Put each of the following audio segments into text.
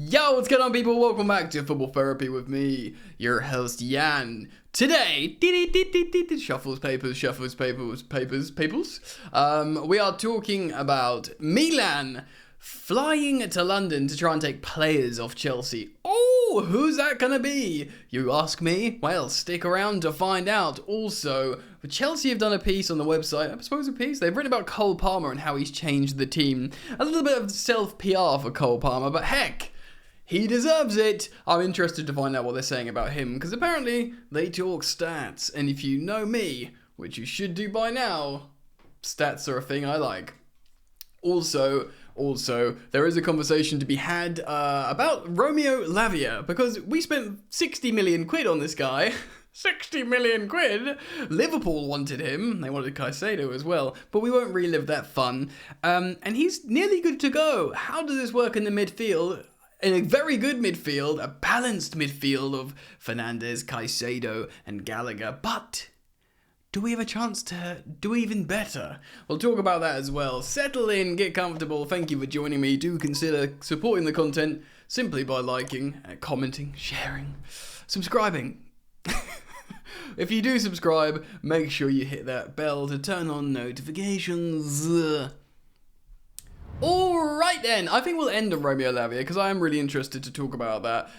Yo, what's going on, people? Welcome back to Football Therapy with me, your host, Jan. Today, shuffles papers. We are talking about Milan flying to London to try and take players off Chelsea. Oh, who's that gonna be? You ask me? Well, stick around to find out. Also, Chelsea have done a piece on the website. I suppose a piece. They've written about Cole Palmer and how he's changed the team. A little bit of self-PR for Cole Palmer, but heck, he deserves it. I'm interested to find out what they're saying about him, because apparently they talk stats. And if you know me, which you should do by now, stats are a thing I like. Also, there is a conversation to be had about Romeo Lavia, because we spent 60 million quid on this guy. 60 million quid? Liverpool wanted him. They wanted Caicedo as well, but we won't relive that fun. And he's nearly good to go. How does this work in the midfield? In a very good midfield, a balanced midfield of Fernandes, Caicedo, and Gallagher. But do we have a chance to do even better? We'll talk about that as well. Settle in, get comfortable. Thank you for joining me. Do consider supporting the content simply by liking, commenting, sharing, subscribing. If you do subscribe, make sure you hit that bell to turn on notifications. Alright then, I think we'll end on Romeo Lavia, because I am really interested to talk about that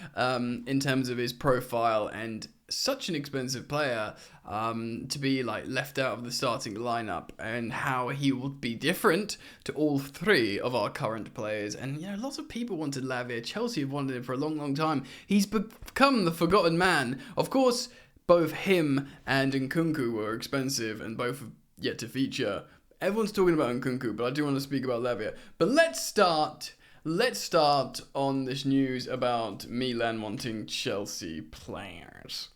in terms of his profile, and such an expensive player to be left out of the starting lineup, and how he would be different to all three of our current players. And lots of people wanted Lavia. Chelsea have wanted him for a long time. He's become the forgotten man. Of course, both him and Nkunku were expensive, and both have yet to feature. Everyone's talking about Nkunku, but I do want to speak about Lavia. But let's start on this news about Milan wanting Chelsea players.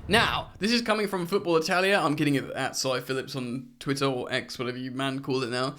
Now, this is coming from Football Italia. I'm getting it at Cy Phillips on Twitter, or X, whatever you man call it now.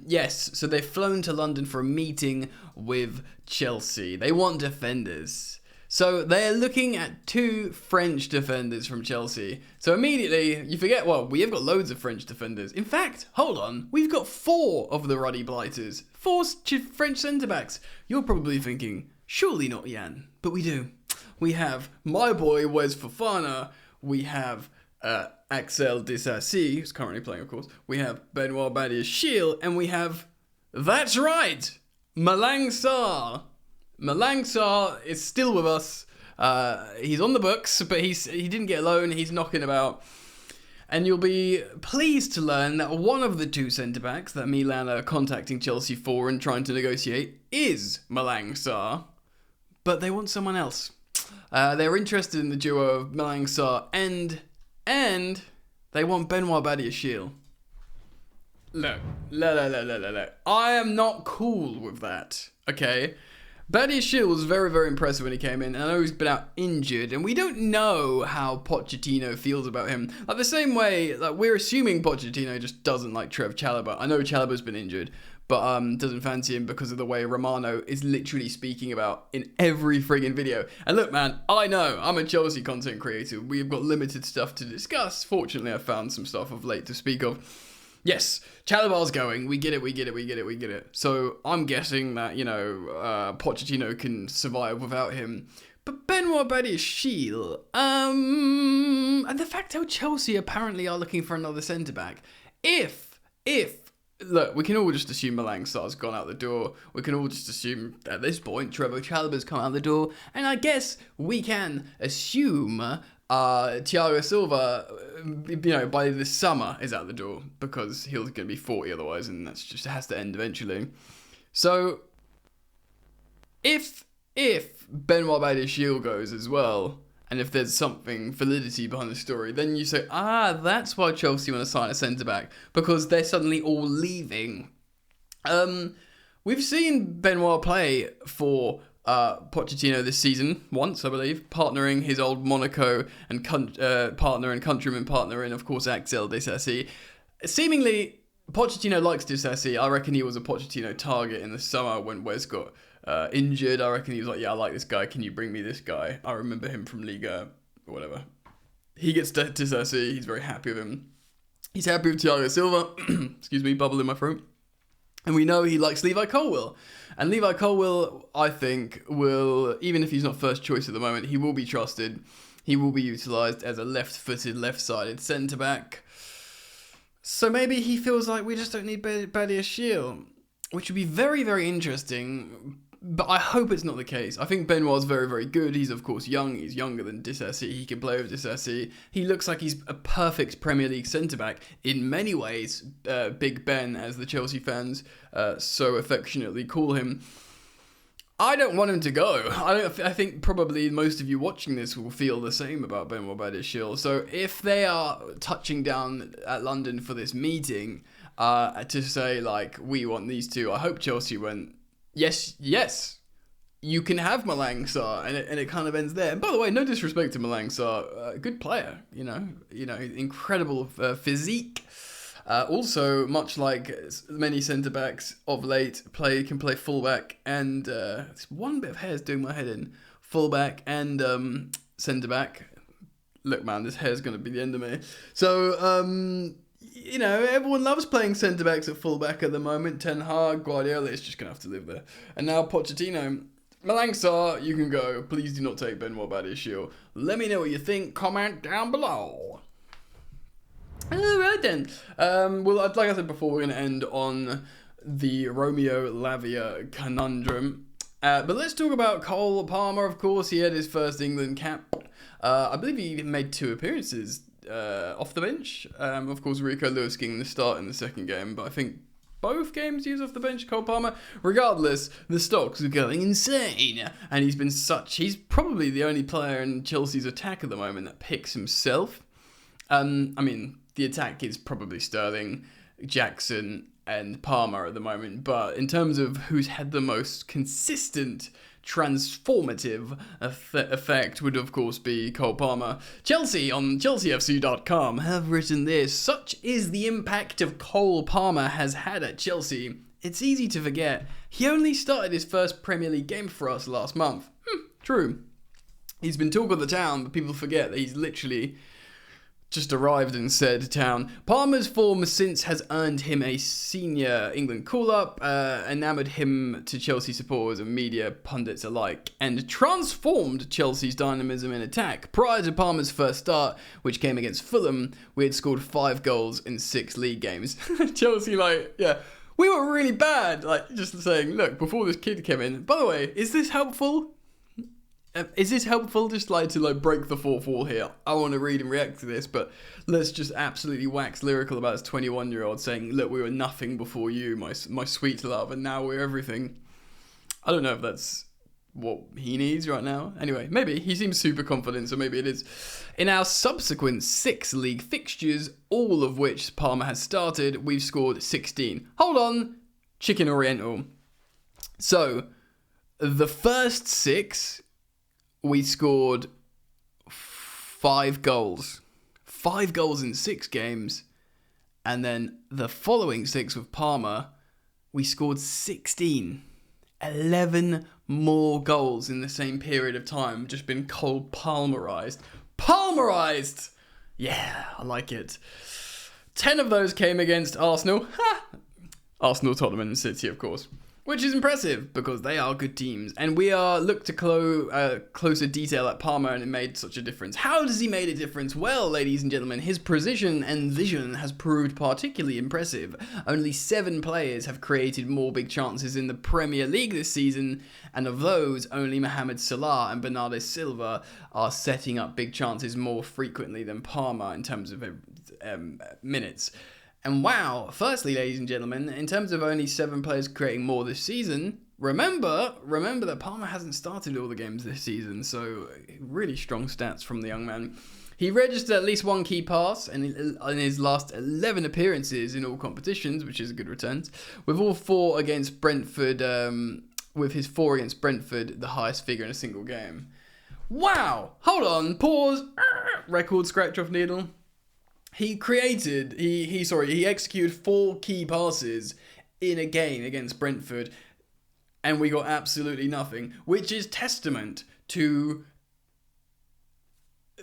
Yes, so they've flown to London for a meeting with Chelsea. They want defenders. So they're looking at 2 French defenders from Chelsea. So immediately, you forget, well, we have got loads of French defenders. In fact, hold on, we've got 4 of the Ruddy Blighters. 4 French centre-backs. You're probably thinking, surely not, Jan. But we do. We have my boy, Wes Fofana. We have Axel Disasi, who's currently playing, of course. We have Benoit Badiashile. And we have, that's right, Malang Sarr. Malang Sarr is still with us. He's on the books, but he didn't get a loan. He's knocking about. And you'll be pleased to learn that one of the 2 centre-backs that Milan are contacting Chelsea for and trying to negotiate is Malang Sarr. But they want someone else. They're interested in the duo of Malang Sarr and they want Benoit Badiashile. Look. I am not cool with that, okay? Badiashile was very, very impressive when he came in, and I know he's been out injured, and we don't know how Pochettino feels about him. The same way, we're assuming Pochettino just doesn't like Trev Chalobah. I know Chalobah's been injured, but doesn't fancy him because of the way Romano is literally speaking about in every friggin' video. And look, man, I know, I'm a Chelsea content creator. We've got limited stuff to discuss. Fortunately, I found some stuff of late to speak of. Yes, Chalobah's going. We get it. So I'm guessing that, Pochettino can survive without him. But Benoit Badiashile, and the fact how Chelsea apparently are looking for another centre-back. Look, we can all just assume Malang Sarr's gone out the door. We can all just assume at this point Trevoh Chalobah's come out the door. And I guess we can assume Thiago Silva, by this summer is out the door, because he's going to be 40 otherwise, and that's just has to end eventually. So if Benoit Badiashile goes as well, and if there's something validity behind the story, then you say, that's why Chelsea want to sign a centre-back, because they're suddenly all leaving. We've seen Benoit play for Pochettino this season once, I believe, partnering his old Monaco and partner and countryman partner in, of course, Axel Disasi. Seemingly, Pochettino likes Disasi. I reckon he was a Pochettino target in the summer when Wes got injured. I reckon he was like, I like this guy. Can you bring me this guy? I remember him from Liga or whatever. He gets Disasi. He's very happy with him. He's happy with Thiago Silva. Excuse me, bubble in my throat. And we know he likes Levi Colwill. And Levi Colwill, I think, will, even if he's not first choice at the moment, he will be trusted. He will be utilised as a left-footed, left-sided centre-back. So maybe he feels like we just don't need Badiashile, which would be very, very interesting. But I hope it's not the case. I think Benoit's very, very good. He's, of course, young. He's younger than Disasi. He can play with Disasi. He looks like he's a perfect Premier League centre-back. In many ways, Big Ben, as the Chelsea fans so affectionately call him. I don't want him to go. I think probably most of you watching this will feel the same about Benoit Badiashile. So if they are touching down at London for this meeting to say, like, we want these two, I hope Chelsea went, yes, you can have Malang Sarr, and it kind of ends there. And by the way, no disrespect to Malang Sarr, good player, you know, incredible physique. Also, much like many centre backs of late, can play fullback, and this one bit of hair is doing my head in. Fullback and centre back. Look, man, this hair's going to be the end of me. So, everyone loves playing centre-backs at full-back at the moment. Ten Hag, Guardiola is just going to have to live there. And now Pochettino. Malang Sarr, you can go. Please do not take Benoit Badiashile. Let me know what you think. Comment down below. Alright then. Well, like I said before, we're going to end on the Romeo Lavia conundrum. But let's talk about Cole Palmer, of course. He had his first England cap. I believe he made 2 appearances off the bench. Of course, Rico Lewis getting the start in the second game, but I think both games he was off the bench, Cole Palmer. Regardless, the stocks are going insane, and he's probably the only player in Chelsea's attack at the moment that picks himself. The attack is probably Sterling, Jackson, and Palmer at the moment, but in terms of who's had the most consistent transformative effect would of course be Cole Palmer. Chelsea on chelseafc.com have written this: such is the impact of Cole Palmer has had at Chelsea, it's easy to forget he only started his first Premier League game for us last month. True. He's been talk of the town, but people forget that he's literally just arrived in said town. Palmer's form since has earned him a senior England call-up, enamoured him to Chelsea supporters and media pundits alike, and transformed Chelsea's dynamism in attack. Prior to Palmer's first start, which came against Fulham, we had scored 5 goals in 6 league games. Chelsea, we were really bad. Just saying, look, before this kid came in. By the way, is this helpful? Just to break the fourth wall here? I want to read and react to this, but let's just absolutely wax lyrical about this 21-year-old saying, look, we were nothing before you, my sweet love, and now we're everything. I don't know if that's what he needs right now. Anyway, maybe. He seems super confident, so maybe it is. In our subsequent 6 league fixtures, all of which Palmer has started, we've scored 16. Hold on, Chicken Oriental. So, the first 6... we scored 5 goals. 5 goals in 6 games. And then the following 6 with Palmer, we scored 16. 11 more goals in the same period of time. Just been Cole Palmerized. Palmerized! Yeah, I like it. 10 of those came against Arsenal. Arsenal, Tottenham and City, of course. Which is impressive, because they are good teams. And we are looked to closer detail at Palmer, and it made such a difference. How does he make a difference? Well, ladies and gentlemen, his precision and vision has proved particularly impressive. Only 7 players have created more big chances in the Premier League this season, and of those, only Mohamed Salah and Bernardo Silva are setting up big chances more frequently than Palmer in terms of minutes. And wow, firstly, ladies and gentlemen, in terms of only 7 players creating more this season, remember that Palmer hasn't started all the games this season, so really strong stats from the young man. He registered at least 1 key pass in his last 11 appearances in all competitions, which is a good return, with all 4 against Brentford, with his 4 against Brentford, the highest figure in a single game. Wow! Hold on, pause, record scratch off needle. He executed 4 key passes in a game against Brentford, and we got absolutely nothing, which is testament to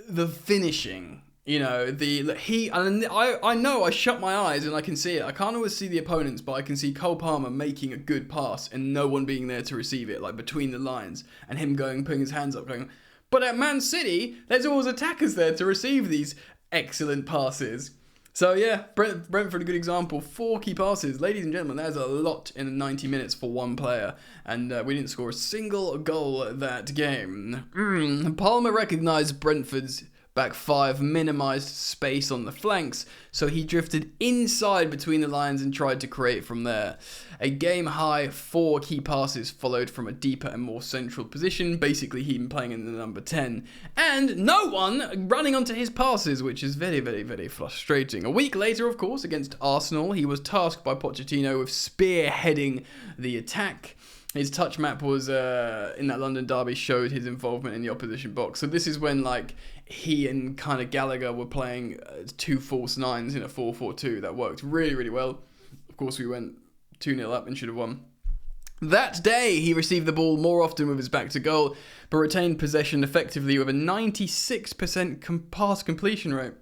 the finishing You know, I know I shut my eyes and I can see it. I can't always see the opponents, but I can see Cole Palmer making a good pass and no one being there to receive it, like between the lines, and him putting his hands up, going. But at Man City, there's always attackers there to receive these excellent passes. So yeah, Brentford, a good example. 4 key passes. Ladies and gentlemen, that's a lot in 90 minutes for one player. And we didn't score a single goal that game. Palmer recognised Brentford's back 5 minimised space on the flanks, so he drifted inside between the lines and tried to create from there. A game-high 4 key passes followed from a deeper and more central position, basically him playing in the number 10, and no one running onto his passes, which is very, very, very frustrating. A week later, of course, against Arsenal, he was tasked by Pochettino with spearheading the attack. His touch map was, in that London derby, showed his involvement in the opposition box. So this is when, like, he and kind of Gallagher were playing 2 false nines in a 4-4-2. That worked really, really well. Of course, we went 2-0 up and should have won. That day, he received the ball more often with his back to goal, but retained possession effectively with a 96% pass completion rate.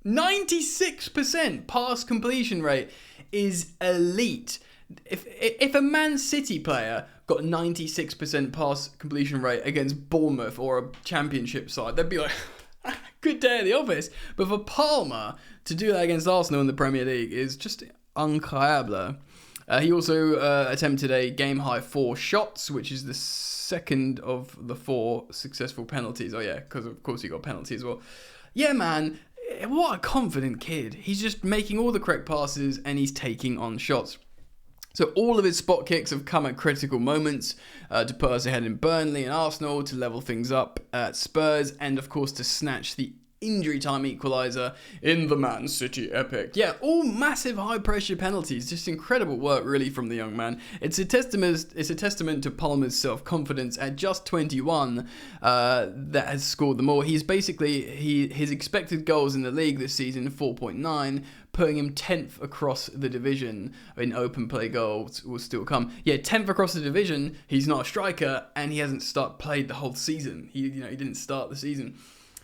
96% pass completion rate is elite. If a Man City player got 96% pass completion rate against Bournemouth or a championship side, they'd be like, good day at the office. But for Palmer to do that against Arsenal in the Premier League is just incroyable. He also attempted a game-high 4 shots, which is the second of the 4 successful penalties. Oh yeah, because of course he got penalty as well. Yeah, man, what a confident kid. He's just making all the correct passes and he's taking on shots. So all of his spot kicks have come at critical moments to put us ahead in Burnley and Arsenal, to level things up at Spurs, and of course to snatch the injury time equaliser in the Man City epic. Yeah, all massive high pressure penalties. Just incredible work really from the young man. It's a testament to Palmer's self-confidence at just 21 that has scored them all. He's basically, his expected goals in the league this season, 4.9, putting him 10th across the division in open play goals will still come. Yeah, 10th across the division. He's not a striker and he hasn't played the whole season. He didn't start the season.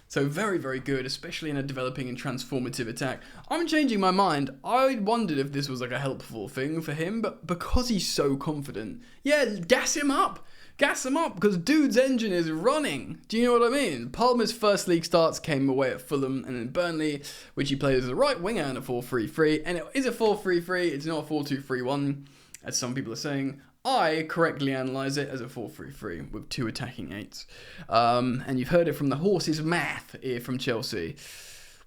So very, very good, especially in a developing and transformative attack. I'm changing my mind. I wondered if this was like a helpful thing for him, but because he's so confident, yeah, gas him up. Gas him up, because dude's engine is running. Do you know what I mean? Palmer's first league starts came away at Fulham and in Burnley, which he played as a right winger in a 4-3-3. And it is a 4-3-3, it's not a 4-2-3-1, as some people are saying. I correctly analyse it as a 4-3-3 with 2 attacking 8s. And you've heard it from the horse's math here from Chelsea.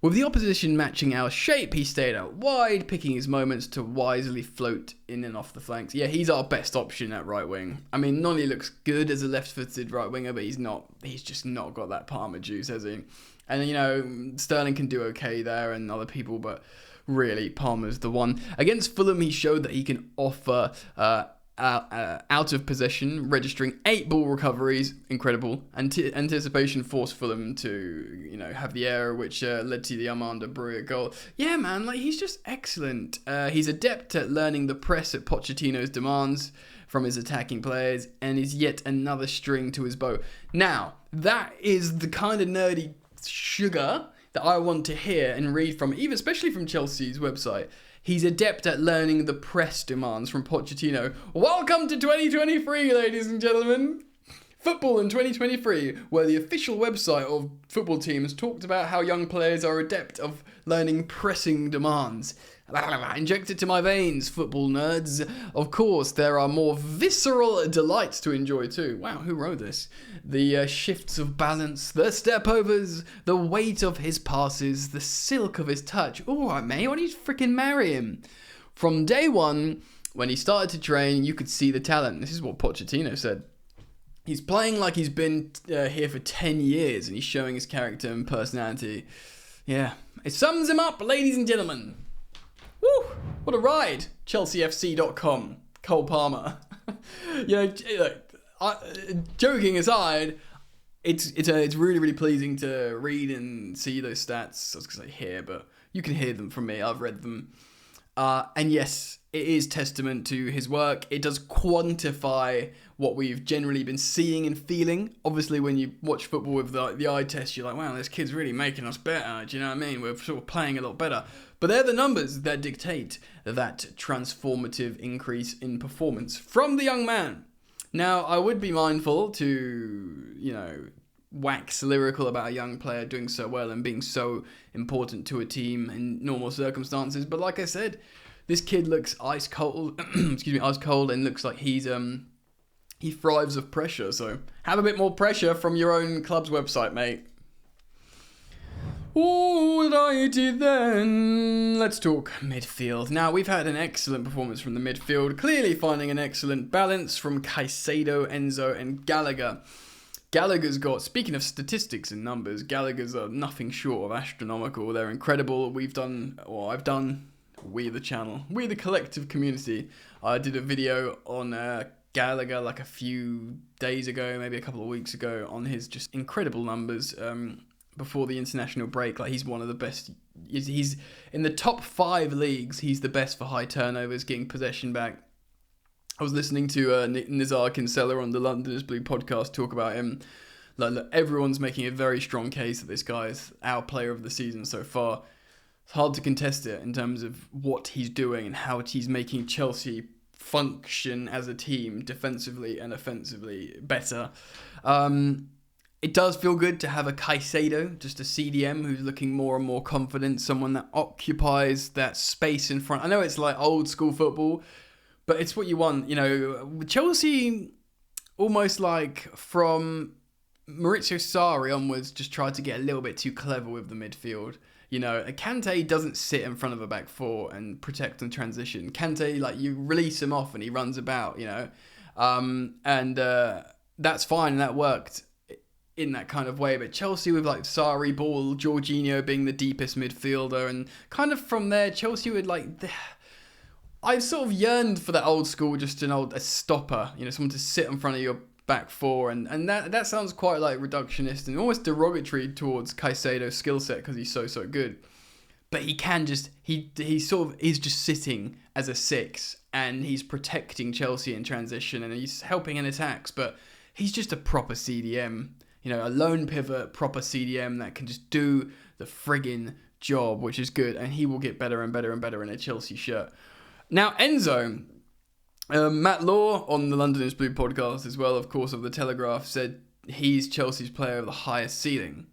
With the opposition matching our shape, he stayed out wide, picking his moments to wisely float in and off the flanks. Yeah, he's our best option at right wing. I mean, Nolly looks good as a left-footed right winger, but he's just not got that Palmer juice, has he? And, you know, Sterling can do okay there and other people, but really, Palmer's the one. Against Fulham, he showed that he can offer out of possession, registering 8 ball recoveries, incredible. Anticipation forced Fulham to, have the error, which led to the Armando Broja goal. Yeah, man, he's just excellent. He's adept at learning the press at Pochettino's demands from his attacking players, and is yet another string to his bow. Now, that is the kind of nerdy sugar that I want to hear and read from, even especially from Chelsea's website. He's adept at learning the press demands from Pochettino. Welcome to 2023, ladies and gentlemen. Football in 2023, where the official website of football teams talked about how young players are adept of learning pressing demands. Inject it to my veins, football nerds. Of course, there are more visceral delights to enjoy too. Wow, who wrote this? The shifts of balance, the step-overs, the weight of his passes, the silk of his touch. Alright, mate, why don't you freaking marry him? From day one, when he started to train, you could see the talent. This is what Pochettino said. He's playing like he's been here for 10 years, and he's showing his character and personality. Yeah, it sums him up, ladies and gentlemen. Woo! What a ride! ChelseaFC.com. Cole Palmer. Joking aside, it's really, really pleasing to read and see those stats. I was going to say hear, but you can hear them from me. I've read them. And yes, it is testament to his work. It does quantify what we've generally been seeing and feeling. Obviously, when you watch football with the eye test, you're like, wow, this kid's really making us better. Do you know what I mean? We're sort of playing a lot better. But they're the numbers that dictate that transformative increase in performance from the young man. Now, I would be mindful to, wax lyrical about a young player doing so well and being so important to a team in normal circumstances. But like I said, this kid looks ice cold, ice cold, and looks like he thrives of pressure. So have a bit more pressure from your own club's website, mate. Alrighty then, let's talk midfield. Now, we've had an excellent performance from the midfield, clearly finding an excellent balance from Caicedo, Enzo and Gallagher. Gallagher's got, speaking of statistics and numbers, Gallagher's are nothing short of astronomical. They're incredible. We, the channel, we the collective community, I did a video on Gallagher like a few days ago, maybe a couple of weeks ago, on his just incredible numbers before the international break. Like, he's one of the best. He's in the top 5 leagues. He's the best for high turnovers, getting possession back. I was listening to Nizar Kinsella on the Londoners Blue podcast talk about him. Like, everyone's making a very strong case that this guy is our player of the season so far. It's hard to contest it in terms of what he's doing and how he's making Chelsea function as a team defensively and offensively better. It does feel good to have a Caicedo, just a CDM who's looking more and more confident, someone that occupies that space in front. I know it's like old school football, but it's what you want. Chelsea, almost like from Maurizio Sarri onwards, just tried to get a little bit too clever with the midfield. Kante doesn't sit in front of a back four and protect and transition. Kante, you release him off and he runs about, that's fine, and that worked in that kind of way. But Chelsea with Sarri, Ball, Jorginho being the deepest midfielder, and kind of from there, Chelsea would I sort of yearned for that old school, just a stopper, someone to sit in front of your back four, and that sounds quite reductionist and almost derogatory towards Caicedo's skill set because he's so good. But he can he sort of is just sitting as a 6 and he's protecting Chelsea in transition and he's helping in attacks, but he's just a proper CDM, a lone pivot, proper CDM that can just do the friggin' job, which is good, and he will get better and better and better in a Chelsea shirt. Now, Enzo, Matt Law on the Londoners Blue podcast as well, of course, of The Telegraph, said he's Chelsea's player of the highest ceiling.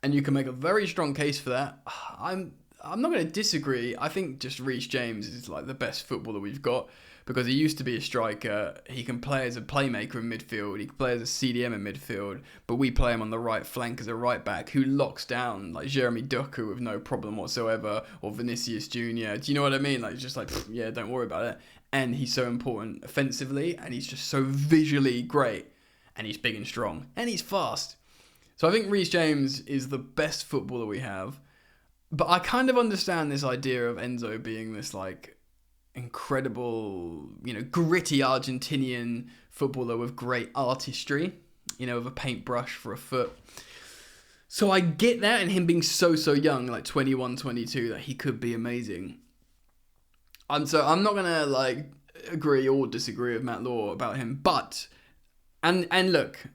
And you can make a very strong case for that. I'm not going to disagree. I think just Reece James is the best footballer we've got because he used to be a striker. He can play as a playmaker in midfield. He can play as a CDM in midfield. But we play him on the right flank as a right back who locks down Jeremy Doku with no problem whatsoever, or Vinicius Jr. Do you know what I mean? Yeah, don't worry about it. And he's so important offensively, and he's just so visually great. And he's big and strong. And he's fast. So I think Reece James is the best footballer we have. But I kind of understand this idea of Enzo being this incredible, gritty Argentinian footballer with great artistry, with a paintbrush for a foot. So I get that, and him being so young, 21, 22, that he could be amazing. And so I'm not gonna agree or disagree with Matt Law about him, but and look,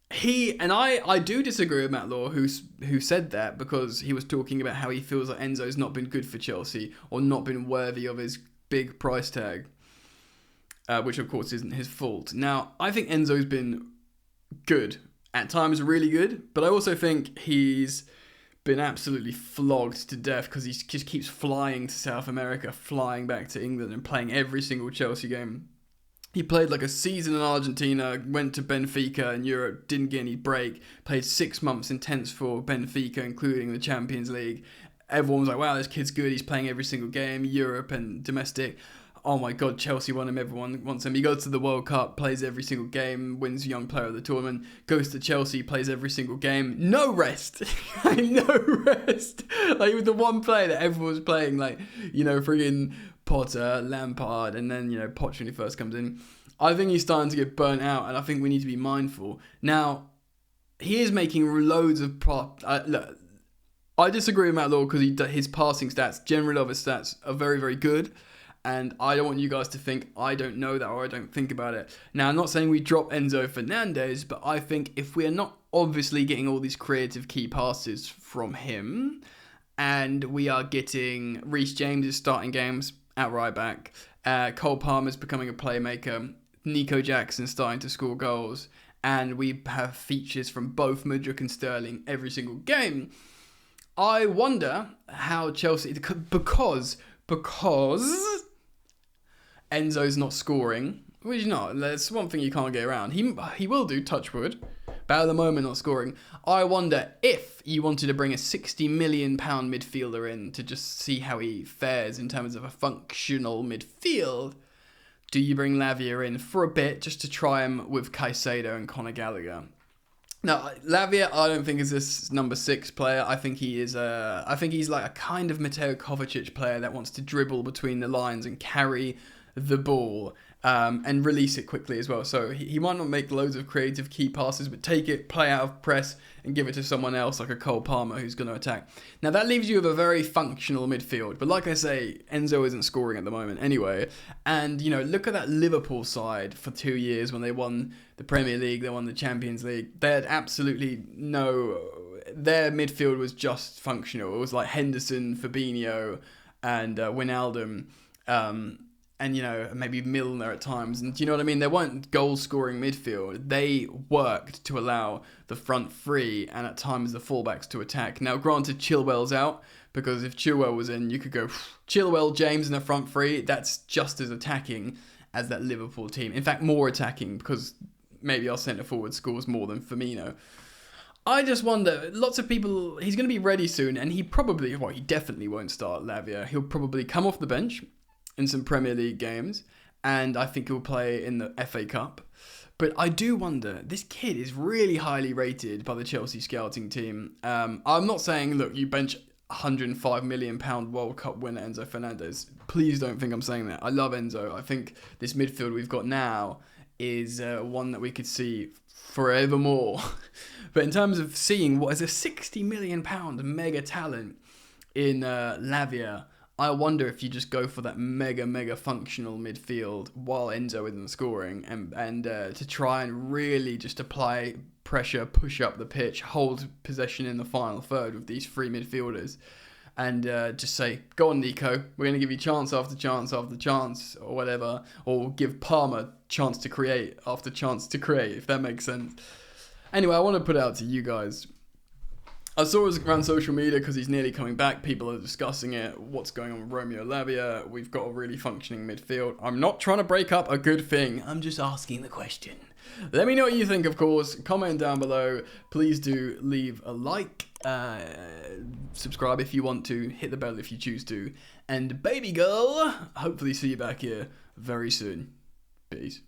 I do disagree with Matt Law who said that because he was talking about how he feels like Enzo's not been good for Chelsea or not been worthy of his big price tag, which of course isn't his fault. Now, I think Enzo's been good, at times really good, but I also think he's been absolutely flogged to death because he just keeps flying to South America, flying back to England and playing every single Chelsea game. He played a season in Argentina, went to Benfica in Europe, didn't get any break, played 6 months intense for Benfica, including the Champions League. Everyone was like, wow, this kid's good. He's playing every single game, Europe and domestic. Oh my God, Chelsea want him. Everyone wants him. He goes to the World Cup, plays every single game, wins Young Player of the Tournament, goes to Chelsea, plays every single game. No rest. No rest. With the one player that everyone was playing, friggin' Potter, Lampard, and then, Poch when he first comes in. I think he's starting to get burnt out, and I think we need to be mindful. Now, he is making loads of I disagree with Matt Law because his passing stats, generally of his stats, are very, very good. And I don't want you guys to think I don't know that or I don't think about it. Now, I'm not saying we drop Enzo Fernandez, but I think if we are not obviously getting all these creative key passes from him, and we are getting Reece James starting games at right back, Cole Palmer's becoming a playmaker, Nico Jackson starting to score goals, and we have features from both Mudryk and Sterling every single game, I wonder how Chelsea, because Enzo's not scoring, which is not. That's one thing you can't get around. He will do, touch wood, but at the moment not scoring. I wonder if you wanted to bring a £60 million midfielder in to just see how he fares in terms of a functional midfield, do you bring Lavia in for a bit just to try him with Caicedo and Conor Gallagher? Now, Lavia, I don't think is this number 6 player. I think he is. I think he's like a kind of Mateo Kovacic player that wants to dribble between the lines and carry the ball and release it quickly as well. So he might not make loads of creative key passes, but take it, play out of press, and give it to someone else like a Cole Palmer who's going to attack. Now that leaves you with a very functional midfield. But like I say, Enzo isn't scoring at the moment anyway. And, you know, look at that Liverpool side for 2 years when they won the Premier League, they won the Champions League. They had absolutely no... Their midfield was just functional. It was like Henderson, Fabinho, and Wijnaldum. And, you know, maybe Milner at times. And do you know what I mean? They weren't goal-scoring midfield. They worked to allow the front three and at times the fullbacks to attack. Now, granted, Chilwell's out, because if Chilwell was in, you could go Chilwell, James in the front three. That's just as attacking as that Liverpool team. In fact, more attacking, because maybe our centre-forward scores more than Firmino. I just wonder, lots of people, he's going to be ready soon, and he definitely won't start Lavia. He'll probably come off the bench in some Premier League games, and I think he'll play in the FA Cup. But I do wonder, this kid is really highly rated by the Chelsea scouting team. I'm not saying, look, you bench £105 million World Cup winner Enzo Fernandez. Please don't think I'm saying that. I love Enzo. I think this midfield we've got now is one that we could see forevermore. But in terms of seeing what is a £60 million mega talent in Lavia, I wonder if you just go for that mega functional midfield while Enzo isn't scoring and to try and really just apply pressure, push up the pitch, hold possession in the final third with these three midfielders and just say, go on Nico, we're going to give you chance after chance after chance or whatever, or give Palmer chance to create after chance to create, if that makes sense. Anyway, I want to put it out to you guys. I saw it around social media because he's nearly coming back. People are discussing it. What's going on with Romeo Lavia? We've got a really functioning midfield. I'm not trying to break up a good thing. I'm just asking the question. Let me know what you think, of course. Comment down below. Please do leave a like. Subscribe if you want to. Hit the bell if you choose to. And baby girl, hopefully see you back here very soon. Peace.